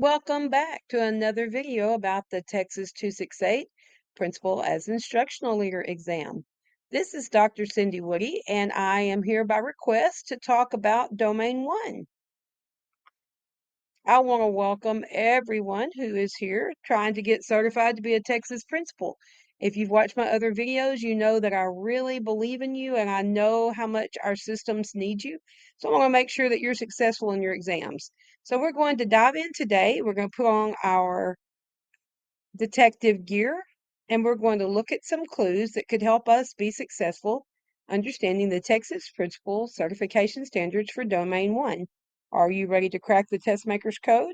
Welcome back to another video about the TExES 268 Principal as Instructional Leader Exam. This is Dr. Cindy Woody, and I am here by request to talk about Domain 1. I want to welcome everyone who is here trying to get certified to be a TExES principal. If you've watched my other videos, you know that I really believe in you and I know how much our systems need you. So I want to make sure that you're successful in your exams. So we're going to dive in today. We're going to put on our detective gear, and we're going to look at some clues that could help us be successful understanding the TExES Principal Certification Standards for Domain 1. Are you ready to crack the test maker's code?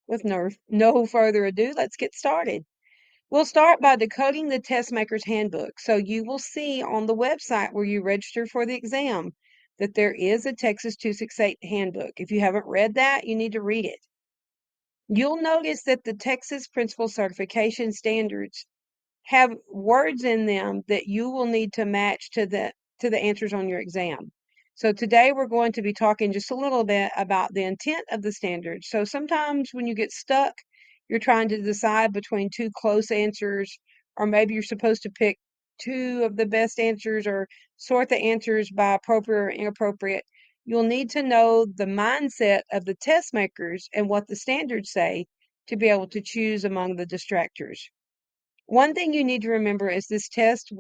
With no further ado, let's get started. We'll start by decoding the test maker's handbook. So you will see on the website where you register for the exam that there is a TExES 268 handbook. If you haven't read that, you need to read it. You'll notice that the TExES Principal Certification Standards have words in them that you will need to match to the answers on your exam. So today we're going to be talking just a little bit about the intent of the standards. So sometimes when you get stuck, you're trying to decide between two close answers, or maybe you're supposed to pick two of the best answers or sort the answers by appropriate or inappropriate. You'll need to know the mindset of the test makers and what the standards say to be able to choose among the distractors. One thing you need to remember is this test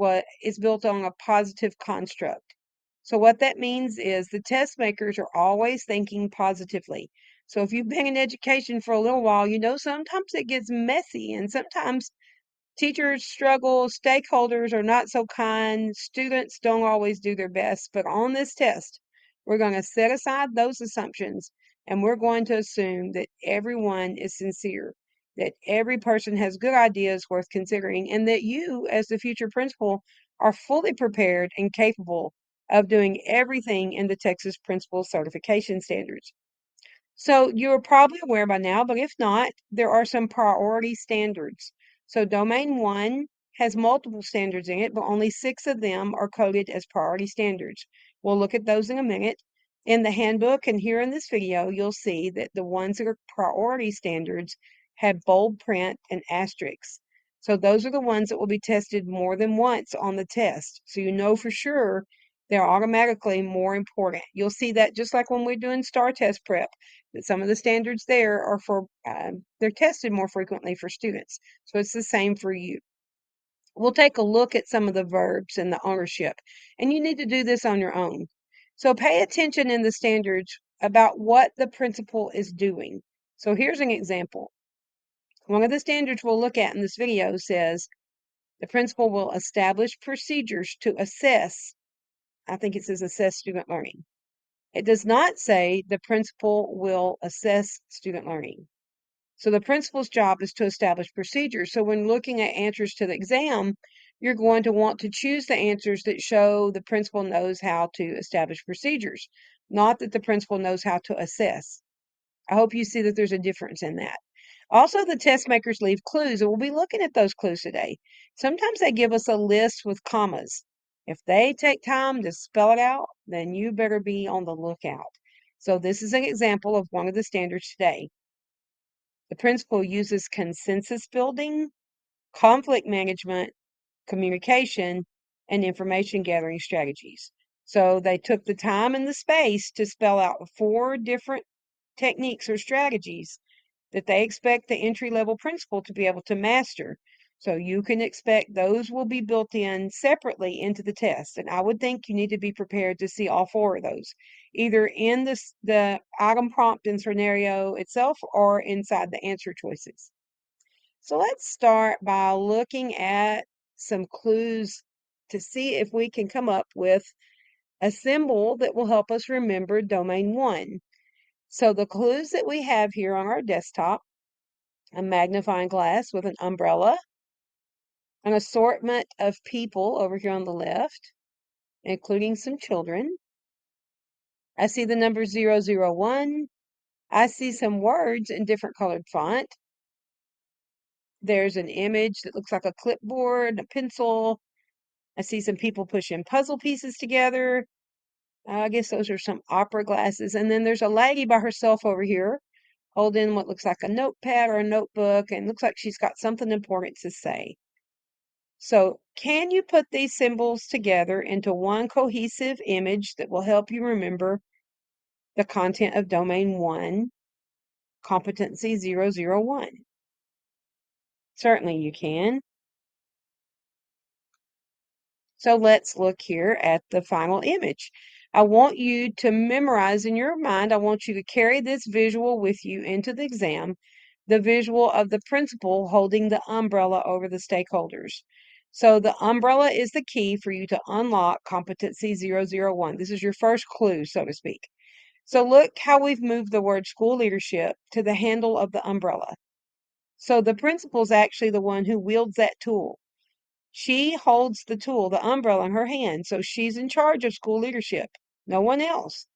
is built on a positive construct. So what that means is the test makers are always thinking positively. So if you've been in education for a little while, you know sometimes it gets messy and sometimes teachers struggle, stakeholders are not so kind, students don't always do their best. But on this test, we're going to set aside those assumptions and we're going to assume that everyone is sincere, that every person has good ideas worth considering, and that you, as the future principal, are fully prepared and capable of doing everything in the TExES Principal Certification Standards. So you're probably aware by now, but if not, there are some priority standards. So Domain 1 has multiple standards in it, but only 6 of them are coded as priority standards. We'll look at those in a minute. In the handbook and here in this video, you'll see that the ones that are priority standards have bold print and asterisks. So those are the ones that will be tested more than once on the test. So you know for sure they're automatically more important. You'll see that just like when we're doing STAR test prep, that some of the standards there are for, they're tested more frequently for students. So it's the same for you. We'll take a look at some of the verbs and the ownership, and you need to do this on your own. So pay attention in the standards about what the principal is doing. So here's an example. One of the standards we'll look at in this video says the principal will establish procedures to assess, I think it says assess student learning. It does not say the principal will assess student learning. So the principal's job is to establish procedures. So when looking at answers to the exam, you're going to want to choose the answers that show the principal knows how to establish procedures, not that the principal knows how to assess. I hope you see that there's a difference in that. Also, the test makers leave clues, and we'll be looking at those clues today. Sometimes they give us a list with commas. If they take time to spell it out, then you better be on the lookout. So this is an example of one of the standards today. The principal uses consensus building, conflict management, communication, and information gathering strategies. So they took the time and the space to spell out 4 different techniques or strategies that they expect the entry-level principal to be able to master. So you can expect those will be built in separately into the test. And I would think you need to be prepared to see all 4 of those, either in the item prompt and scenario itself or inside the answer choices. So let's start by looking at some clues to see if we can come up with a symbol that will help us remember Domain 1. So the clues that we have here on our desktop: a magnifying glass with an umbrella, an assortment of people over here on the left, including some children. I see the number 001. I see some words in different colored font. There's an image that looks like a clipboard, a pencil. I see some people pushing puzzle pieces together. I guess those are some opera glasses. And then there's a lady by herself over here holding what looks like a notepad or a notebook, and looks like she's got something important to say. So, can you put these symbols together into one cohesive image that will help you remember the content of Domain 1, Competency 001? Certainly you can. So let's look here at the final image. I want you to memorize in your mind, I want you to carry this visual with you into the exam, the visual of the principal holding the umbrella over the stakeholders. So the umbrella is the key for you to unlock Competency 001. This is your first clue, so to speak. So look how we've moved the word school leadership to the handle of the umbrella. So the principal is actually the one who wields that tool. She holds the tool, the umbrella, in her hand, so she's in charge of school leadership, no one else.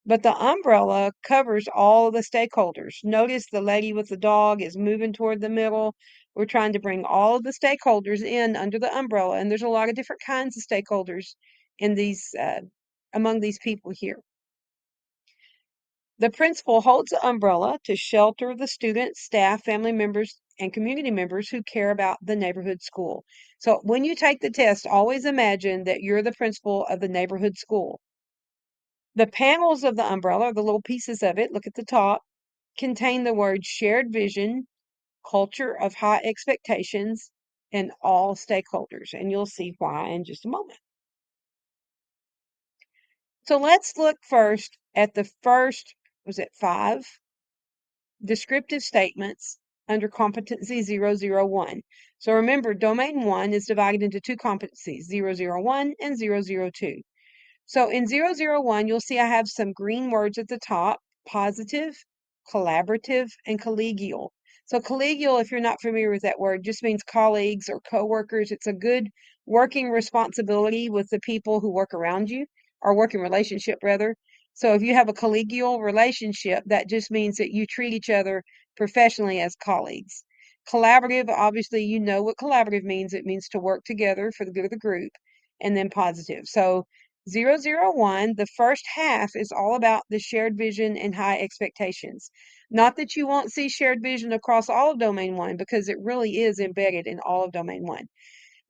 But the umbrella covers all the stakeholders. Notice the lady with the dog is moving toward the middle. We're trying to bring all of the stakeholders in under the umbrella, and there's a lot of different kinds of stakeholders in these among these people here. The principal holds the umbrella to shelter the students, staff, family members, and community members who care about the neighborhood school. So when you take the test, always imagine that you're the principal of the neighborhood school. The panels of the umbrella, the little pieces of it, look at the top, contain the words shared vision, culture of high expectations, and all stakeholders. And you'll see why in just a moment. So let's look first at the first, was it 5? Descriptive statements under competency 001. So remember, domain 1 is divided into 2 competencies, 001 and 002. So in 001, you'll see I have some green words at the top: positive, collaborative, and collegial. So collegial, if you're not familiar with that word, just means colleagues or coworkers. It's a good working responsibility with the people who work around you, or working relationship rather. So if you have a collegial relationship, that just means that you treat each other professionally as colleagues. Collaborative, obviously, you know what collaborative means. It means to work together for the good of the group. And then positive. So 001, the first half is all about the shared vision and high expectations. Not that you won't see shared vision across all of Domain 1, because it really is embedded in all of Domain 1.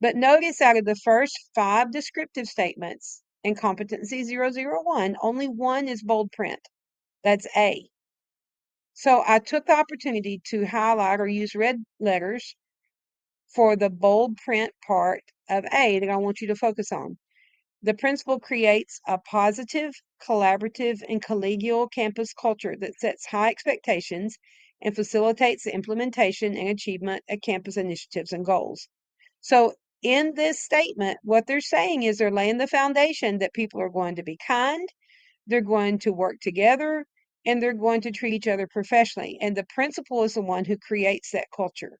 But notice out of the first 5 descriptive statements in Competency 001, only one is bold print. That's A. So I took the opportunity to highlight or use red letters for the bold print part of A that I want you to focus on. The principal creates a positive, collaborative, and collegial campus culture that sets high expectations and facilitates the implementation and achievement of campus initiatives and goals. So, in this statement, what they're saying is they're laying the foundation that people are going to be kind, they're going to work together, and they're going to treat each other professionally. And the principal is the one who creates that culture.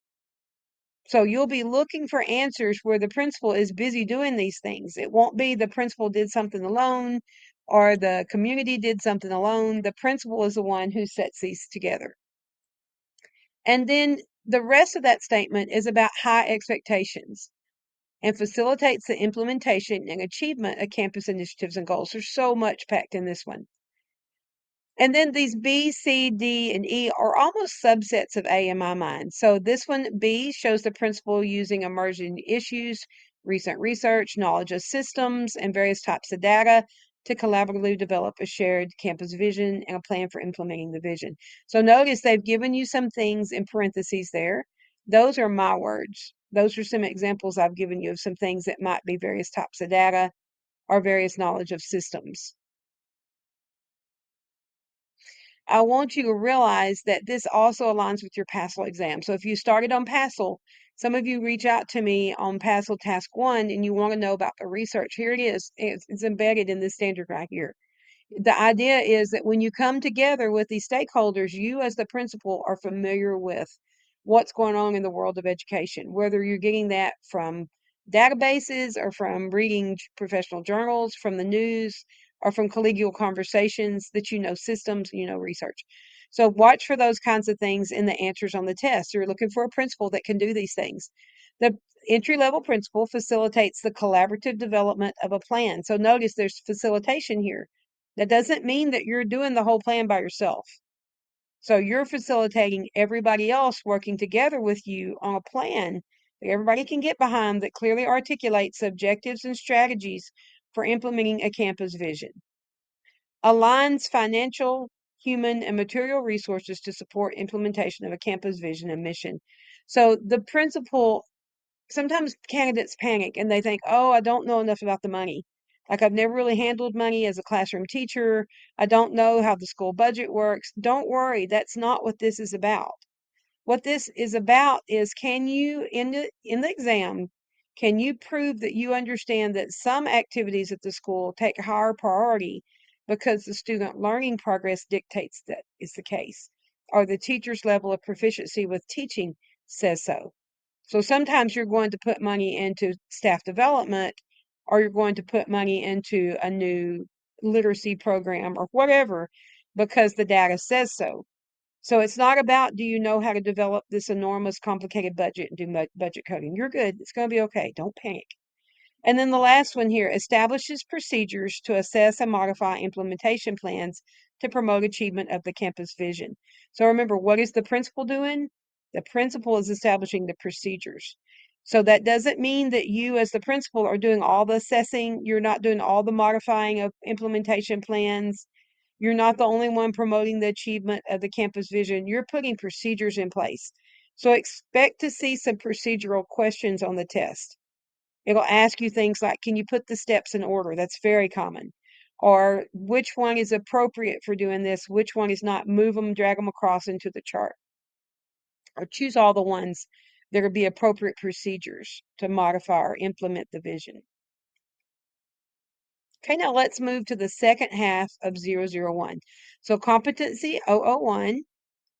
So you'll be looking for answers where the principal is busy doing these things. It won't be the principal did something alone or the community did something alone. The principal is the one who sets these together. And then the rest of that statement is about high expectations and facilitates the implementation and achievement of campus initiatives and goals. There's so much packed in this one. And then these B, C, D, and E are almost subsets of A in my mind. So this one, B, shows the principal using emerging issues, recent research, knowledge of systems, and various types of data to collaboratively develop a shared campus vision and a plan for implementing the vision. So notice they've given you some things in parentheses there. Those are my words. Those are some examples I've given you of some things that might be various types of data or various knowledge of systems. I want you to realize that this also aligns with your PASL exam. So if you started on PASL, some of you reach out to me on PASL Task 1 and you want to know about the research. Here it is. It's embedded in this standard right here. The idea is that when you come together with these stakeholders, you as the principal are familiar with what's going on in the world of education, whether you're getting that from databases or from reading professional journals, from the news, or from collegial conversations, that you know systems, you know research. So watch for those kinds of things in the answers on the test. You're looking for a principal that can do these things. The entry-level principal facilitates the collaborative development of a plan. So notice there's facilitation here. That doesn't mean that you're doing the whole plan by yourself. So you're facilitating everybody else working together with you on a plan that everybody can get behind that clearly articulates objectives and strategies for implementing a campus vision. Aligns financial, human, and material resources to support implementation of a campus vision and mission. So the principal, sometimes candidates panic and they think, oh, I don't know enough about the money. Like I've never really handled money as a classroom teacher. I don't know how the school budget works. Don't worry, that's not what this is about. What this is about is, can you, in the exam, can you prove that you understand that some activities at the school take higher priority because the student learning progress dictates that is the case, or the teacher's level of proficiency with teaching says so. So sometimes you're going to put money into staff development, or you're going to put money into a new literacy program or whatever because the data says so. So it's not about, do you know how to develop this enormous complicated budget and do budget coding? You're good. It's going to be okay. Don't panic. And then the last one here, establishes procedures to assess and modify implementation plans to promote achievement of the campus vision. So remember, what is the principal doing? The principal is establishing the procedures. So that doesn't mean that you as the principal are doing all the assessing. You're not doing all the modifying of implementation plans. You're not the only one promoting the achievement of the campus vision. You're putting procedures in place. So expect to see some procedural questions on the test. It'll ask you things like, can you put the steps in order? That's very common. Or which one is appropriate for doing this? Which one is not? Move them, drag them across into the chart. Or choose all the ones that will be appropriate procedures to modify or implement the vision. Okay, now let's move to the second half of 001. So competency 001,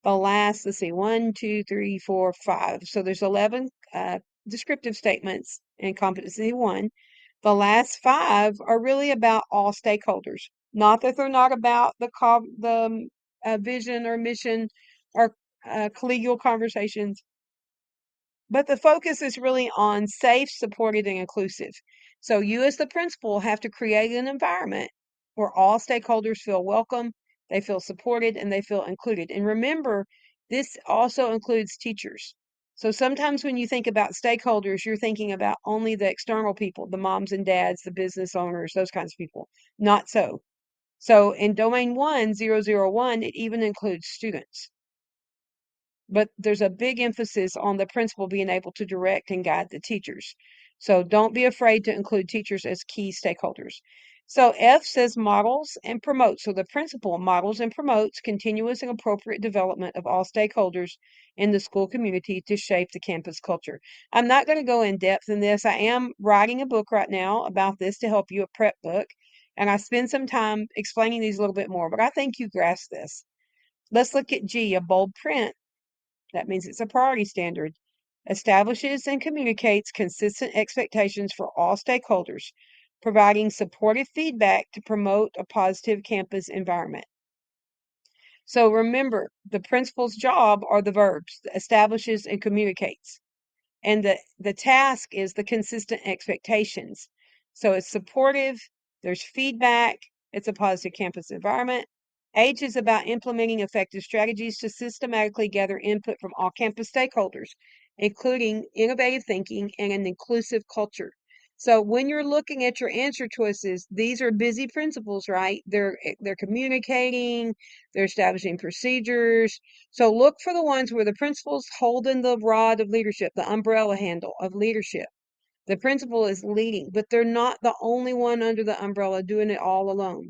the last, let's see, 1, 2, 3, 4, 5. So there's 11 descriptive statements in competency 1. The last 5 are really about all stakeholders. Not that they're not about the vision or mission or collegial conversations, but the focus is really on safe, supported, and inclusive. So you as the principal have to create an environment where all stakeholders feel welcome, they feel supported, and they feel included. And remember, this also includes teachers. So sometimes when you think about stakeholders, you're thinking about only the external people, the moms and dads, the business owners, those kinds of people. Not so. So in domain 1, 001, it even includes students. But there's a big emphasis on the principal being able to direct and guide the teachers. So don't be afraid to include teachers as key stakeholders. So F says models and promotes. So the principal models and promotes continuous and appropriate development of all stakeholders in the school community to shape the campus culture. I'm not going to go in depth in this. I am writing a book right now about this to help you, a prep book. And I spend some time explaining these a little bit more, but I think you grasp this. Let's look at G, a bold print. That means it's a priority standard. Establishes and communicates consistent expectations for all stakeholders, providing supportive feedback to promote a positive campus environment. So remember, the principal's job are the verbs, establishes and communicates. And the task is the consistent expectations. So it's supportive, there's feedback, it's a positive campus environment. H is about implementing effective strategies to systematically gather input from all campus stakeholders, including innovative thinking and an inclusive culture. So when you're looking at your answer choices, these are busy principles, right? They're communicating, they're establishing procedures. So look for the ones where the principal's holding the rod of leadership, the umbrella handle of leadership. The principal is leading, but they're not the only one under the umbrella doing it all alone.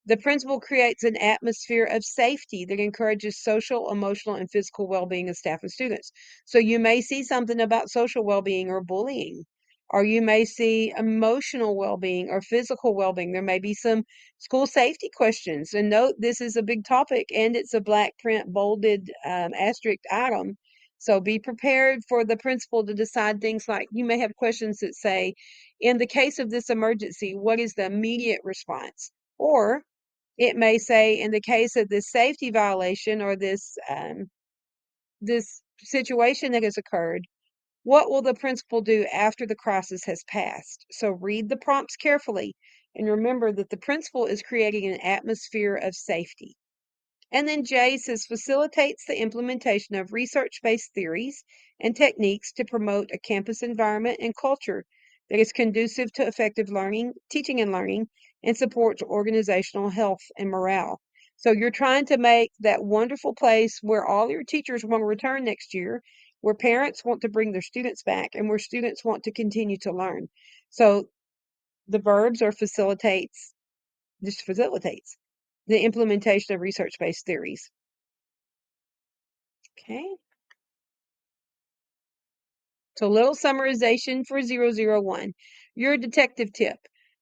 The principal creates an atmosphere of safety that encourages social, emotional, and physical well-being of staff and students. So you may see something about social well-being or bullying, or you may see emotional well-being or physical well-being. There may be some school safety questions. And note, this is a big topic, and it's a black print bolded asterisk item. So be prepared for the principal to decide things like, you may have questions that say, in the case of this emergency, what is the immediate response? Or it may say, in the case of this safety violation or this situation that has occurred, what will the principal do after the crisis has passed? So read the prompts carefully And remember that the principal is creating an atmosphere of safety. And then J says facilitates the implementation of research-based theories and techniques to promote a campus environment and culture that is conducive to effective learning, teaching and learning, and supports organizational health and morale. So you're trying to make that wonderful place where all your teachers want to return next year, where parents want to bring their students back, and where students want to continue to learn. So the verbs are facilitates the implementation of research-based theories. Okay. So, little summarization for 001. Your detective tip.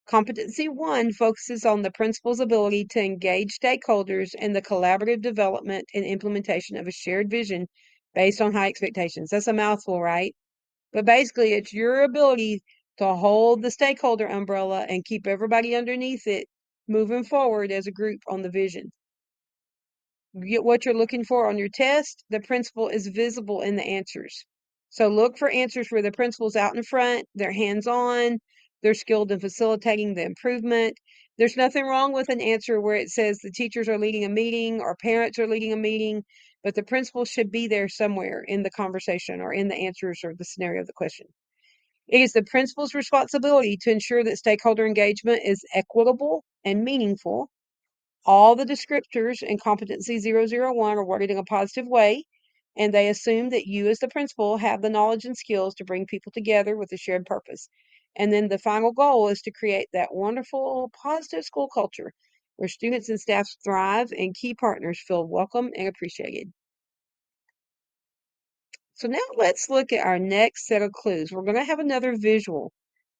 Competency 1 focuses on the principal's ability to engage stakeholders in the collaborative development and implementation of a shared vision based on high expectations. That's a mouthful, right? But basically, it's your ability to hold the stakeholder umbrella and keep everybody underneath it moving forward as a group on the vision. Get what you're looking for on your test, the principal is visible in the answers. So look for answers where the principal's out in front, they're hands-on, they're skilled in facilitating the improvement. There's nothing wrong with an answer where it says the teachers are leading a meeting or parents are leading a meeting, but the principal should be there somewhere in the conversation or in the answers or the scenario of the question. It is the principal's responsibility to ensure that stakeholder engagement is equitable and meaningful. All the descriptors in competency 001 are worded in a positive way, and they assume that you, as the principal, have the knowledge and skills to bring people together with a shared purpose. And then the final goal is to create that wonderful, positive school culture where students and staff thrive and key partners feel welcome and appreciated. So now let's look at our next set of clues. We're going to have another visual,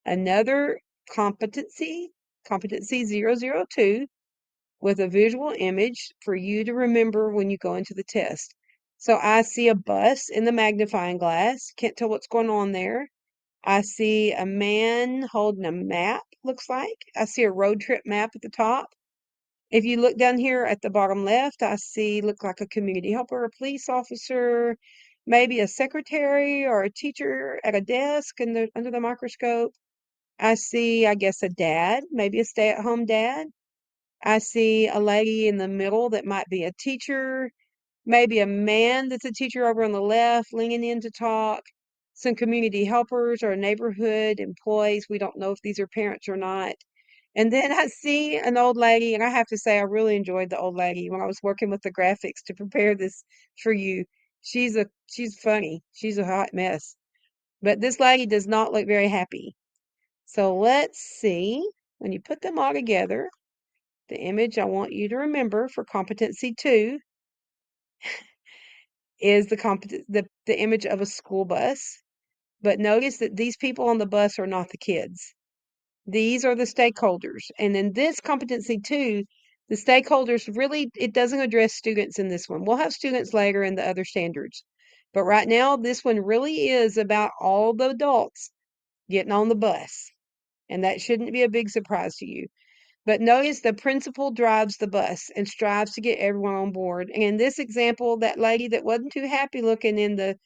another competency 002, with a visual image for you to remember when you go into the test. So I see a bus in the magnifying glass. Can't tell what's going on there. I see a man holding a map, looks like. I see a road trip map at the top. If you look down here at the bottom left, I see look like a community helper, a police officer, maybe a secretary or a teacher at a desk under the microscope. I see, I guess, a dad, maybe a stay-at-home dad. I see a lady in the middle that might be a teacher, maybe a man that's a teacher over on the left, leaning in to talk, some community helpers or neighborhood employees. We don't know if these are parents or not. And then I see an old lady, and I have to say, I really enjoyed the old lady when I was working with the graphics to prepare this for you. She's funny. She's a hot mess. But this lady does not look very happy. So let's see. When you put them all together, the image I want you to remember for competency 2 is the image of a school bus. But notice that these people on the bus are not the kids. These are the stakeholders. And in this competency 2, the stakeholders really, it doesn't address students in this one. We'll have students later in the other standards. But right now, this one really is about all the adults getting on the bus. And that shouldn't be a big surprise to you. But notice the principal drives the bus and strives to get everyone on board. And in this example, that lady that wasn't too happy looking in the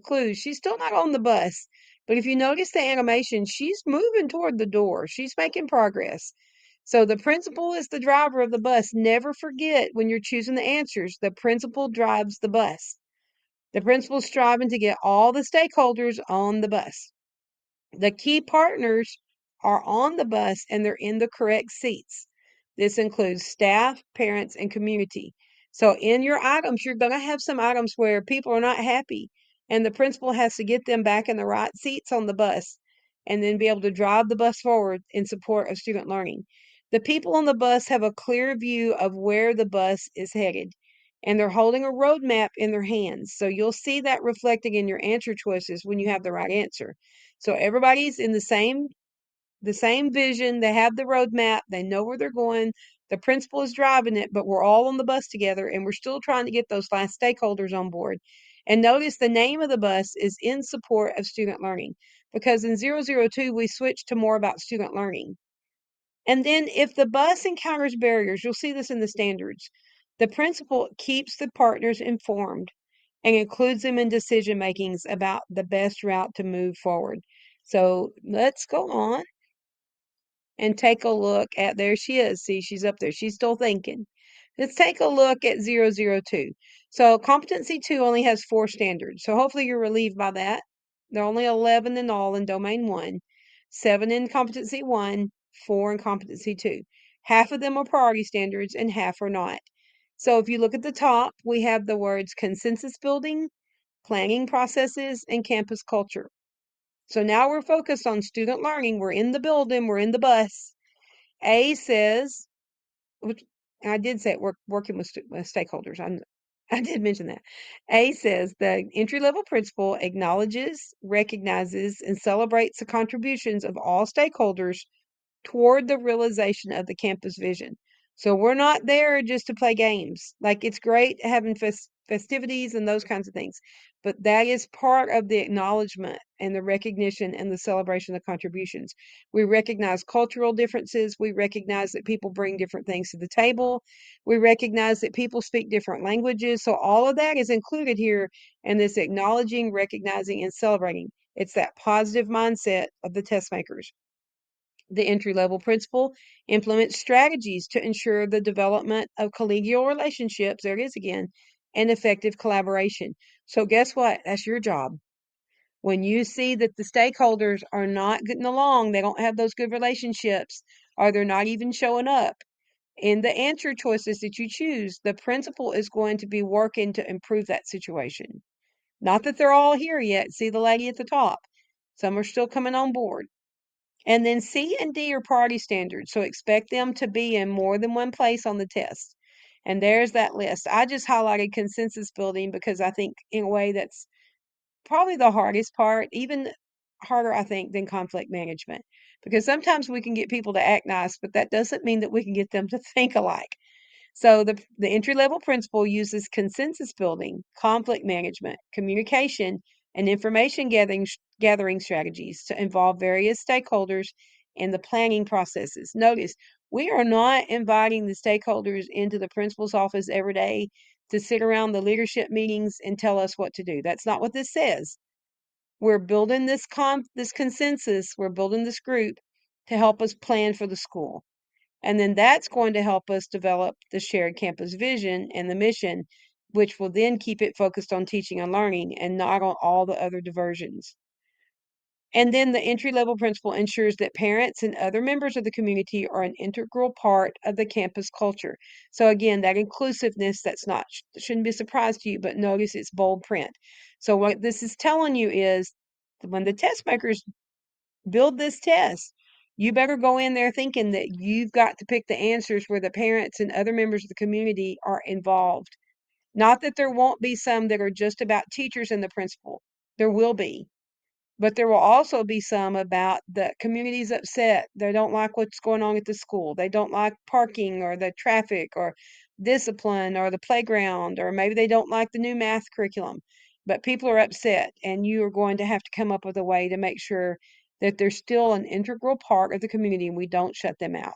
clues, she's still not on the bus. But if you notice the animation, she's moving toward the door. She's making progress. So the principal is the driver of the bus. Never forget when you're choosing the answers, the principal drives the bus. The principal's striving to get all the stakeholders on the bus. The key partners are on the bus and they're in the correct seats. This includes staff, parents, and community. So in your items, you're going to have some items where people are not happy, and the principal has to get them back in the right seats on the bus and then be able to drive the bus forward in support of student learning. The people on the bus have a clear view of where the bus is headed, and they're holding a road map in their hands. So you'll see that reflecting in your answer choices when you have the right answer. So everybody's in the same vision. They have the roadmap. They know where they're going. The principal is driving it, but we're all on the bus together, and we're still trying to get those last stakeholders on board. And notice the name of the bus is in support of student learning, because in 002, we switched to more about student learning. And then if the bus encounters barriers, you'll see this in the standards. The principal keeps the partners informed and includes them in decision makings about the best route to move forward. So let's go on and take a look at, there she is. See, she's up there. She's still thinking. Let's take a look at 002. So competency 2 only has 4 standards. So hopefully you're relieved by that. There are only 11 in all in domain 1, 7 in competency 1, 4 in competency 2. Half of them are priority standards and half are not. So if you look at the top, we have the words consensus building, planning processes, and campus culture. So now we're focused on student learning. We're in the building, we're in the bus. A says, which I did say we're working with stakeholders. I did mention that. A says the entry level principal acknowledges, recognizes, and celebrates the contributions of all stakeholders toward the realization of the campus vision. So we're not there just to play games. Like it's great having festivities and those kinds of things, but that is part of the acknowledgement and the recognition and the celebration of contributions. We recognize cultural differences. We recognize that people bring different things to the table. We recognize that people speak different languages. So all of that is included here in this acknowledging, recognizing, and celebrating. It's that positive mindset of the test makers. The entry-level principal implements strategies to ensure the development of collegial relationships, there it is again, and effective collaboration. So guess what? That's your job. When you see that the stakeholders are not getting along, they don't have those good relationships, or they're not even showing up, in the answer choices that you choose, the principal is going to be working to improve that situation. Not that they're all here yet. See the lady at the top. Some are still coming on board. And then C and D are priority standards, so expect them to be in more than one place on the test. And there's that list. I just highlighted consensus building because I think, in a way, that's probably the hardest part, even harder, I think, than conflict management. Because sometimes we can get people to act nice, but that doesn't mean that we can get them to think alike. So the entry level principle uses consensus building, conflict management, communication, and information gathering strategies to involve various stakeholders in the planning processes. Notice we are not inviting the stakeholders into the principal's office every day to sit around the leadership meetings and tell us what to do. That's not what this says. We're building this consensus, we're building this group to help us plan for the school. And then that's going to help us develop the shared campus vision and the mission, which will then keep it focused on teaching and learning and not on all the other diversions. And then the entry level principal ensures that parents and other members of the community are an integral part of the campus culture. So again, that inclusiveness, that's not, shouldn't be a surprise to you, but notice it's bold print. So what this is telling you is when the test makers build this test, you better go in there thinking that you've got to pick the answers where the parents and other members of the community are involved. Not that there won't be some that are just about teachers and the principal. There will be. But there will also be some about the community's upset. They don't like what's going on at the school. They don't like parking or the traffic or discipline or the playground, or maybe they don't like the new math curriculum. But people are upset, and you are going to have to come up with a way to make sure that they're still an integral part of the community and we don't shut them out.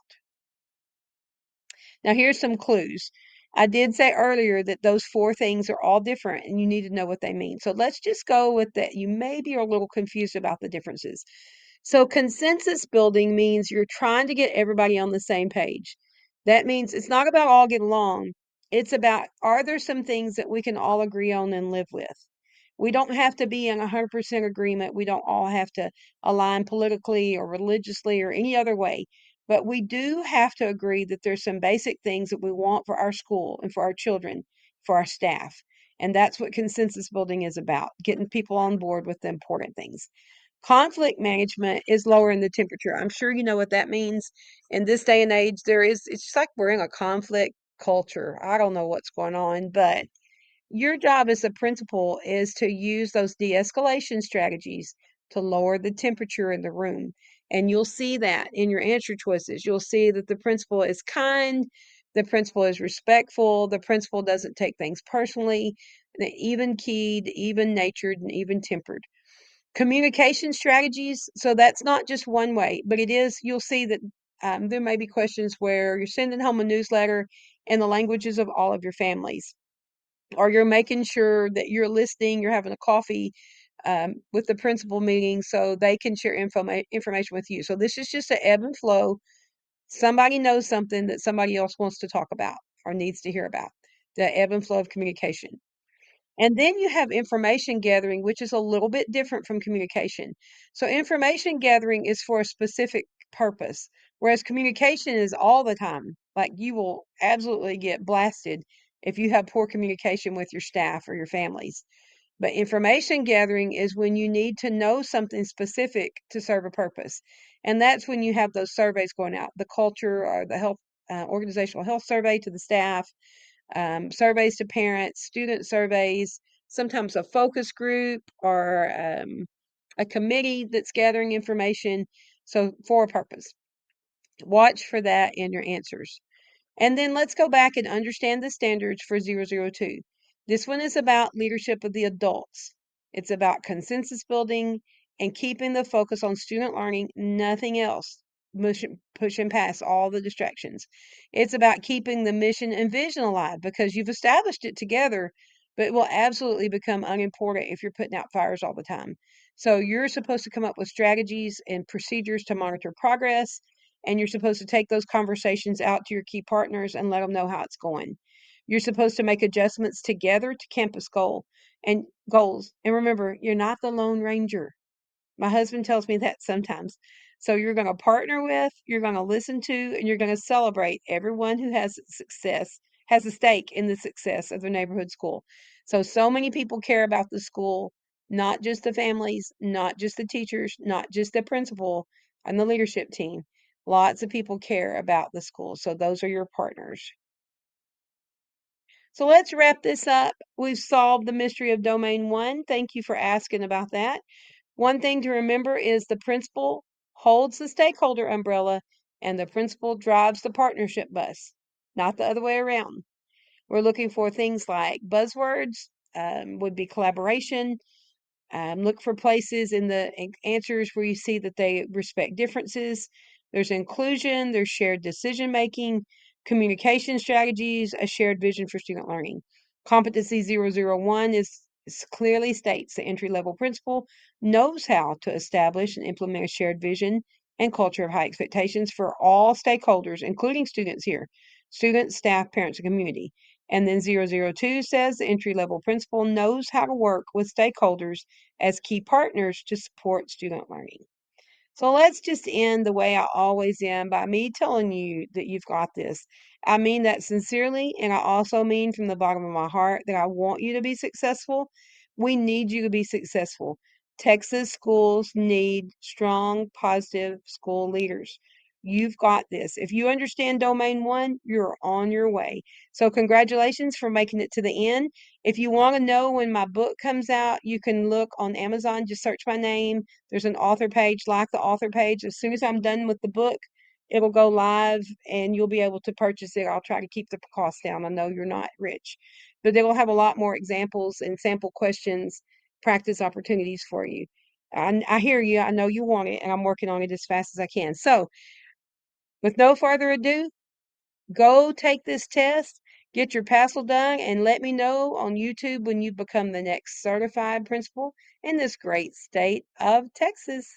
Now, here's some clues. I did say earlier that those 4 things are all different and you need to know what they mean. So let's just go with that. You maybe are a little confused about the differences. So consensus building means you're trying to get everybody on the same page. That means it's not about all get along. It's about, are there some things that we can all agree on and live with? We don't have to be in 100% agreement. We don't all have to align politically or religiously or any other way. But we do have to agree that there's some basic things that we want for our school and for our children, for our staff. And that's what consensus building is about, getting people on board with the important things. Conflict management is lowering the temperature. I'm sure you know what that means. In this day and age, it's just like we're in a conflict culture. I don't know what's going on, but your job as a principal is to use those de-escalation strategies to lower the temperature in the room. And you'll see that in your answer choices. You'll see that the principal is kind, the principal is respectful, the principal doesn't take things personally, even keyed, even natured, and even tempered. Communication strategies, so that's not just one way, but it is, you'll see that there may be questions where you're sending home a newsletter in the languages of all of your families, or you're making sure that you're listening, you're having a coffee with the principal meeting so they can share information with you. So this is just an ebb and flow Somebody knows something that somebody else wants to talk about or needs to hear about. The ebb and flow of communication. And then you have information gathering, which is a little bit different from communication. So, information gathering is for a specific purpose, whereas communication is all the time. Like, you will absolutely get blasted if you have poor communication with your staff or your families. But information gathering is when you need to know something specific to serve a purpose. And that's when you have those surveys going out, the culture or the health, organizational health survey to the staff, surveys to parents, student surveys, sometimes a focus group or a committee that's gathering information. So, for a purpose. Watch for that in your answers. And then let's go back and understand the standards for 002. This one is about leadership of the adults. It's about consensus building and keeping the focus on student learning, nothing else, pushing past all the distractions. It's about keeping the mission and vision alive because you've established it together, but it will absolutely become unimportant if you're putting out fires all the time. So you're supposed to come up with strategies and procedures to monitor progress, and you're supposed to take those conversations out to your key partners and let them know how it's going. You're supposed to make adjustments together to campus and goals. And remember, you're not the Lone Ranger. My husband tells me that sometimes. So you're going to partner with, you're going to listen to, and you're going to celebrate everyone who has success, has a stake in the success of the neighborhood school. So many people care about the school, not just the families, not just the teachers, not just the principal and the leadership team. Lots of people care about the school. So those are your partners. So let's wrap this up. We've solved the mystery of domain one. Thank you for asking about that. One thing to remember is the principal holds the stakeholder umbrella and the principal drives the partnership bus, not the other way around. We're looking for things like buzzwords, would be collaboration. Look for places in the answers where you see that they respect differences. There's inclusion, there's shared decision making, communication strategies, a shared vision for student learning. Competency 001 is clearly states the entry level principal knows how to establish and implement a shared vision and culture of high expectations for all stakeholders, including students here, students, staff, parents, and community. And then 002 says the entry level principal knows how to work with stakeholders as key partners to support student learning. So let's just end the way I always end by me telling you that you've got this. I mean that sincerely, and I also mean from the bottom of my heart that I want you to be successful. We need you to be successful. Texas schools need strong, positive school leaders. You've got this. If you understand domain one, you're on your way. So, congratulations for making it to the end. If you want to know when my book comes out, you can look on Amazon, just search my name. There's an author page, like the author page. As soon as I'm done with the book, it'll go live and you'll be able to purchase it. I'll try to keep the cost down. I know you're not rich, but they will have a lot more examples and sample questions, practice opportunities for you. I hear you. I know you want it, and I'm working on it as fast as I can. So, with no further ado, go take this test, get your PASL done, and let me know on YouTube when you become the next certified principal in this great state of Texas.